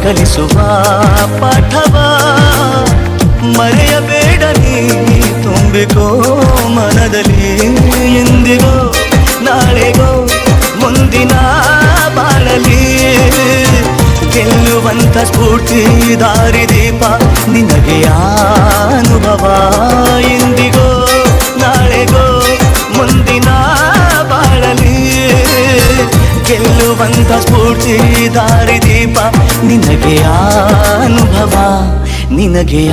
ಕಲಿಸುವ ಪಾಠವ ಮರೆಯಬೇಡ ನೀ ತುಂಬಿಕೋ ಮನದಲ್ಲಿ ಎಂದಿಗೋ ನಾಳೆಗೋ ಮುಂದಿನ ಬಾಳಲಿ ಗೆಲ್ಲುವಂತ ಸ್ಫೂರ್ತಿ ದಾರಿದೀಪ ನಿನಗೆ ಅನುಭವ ಎಂದಿಗೋ ನಾಳೆಗೋ ಮುಂದಿನ ಬಾಳಲಿ ಗೆಲ್ಲುವಂತ ಸ್ಫೂರ್ತಿ ದಾರಿದೀಪ ನಿನಗೆ ಅನುಭವ ನಿನಗೆ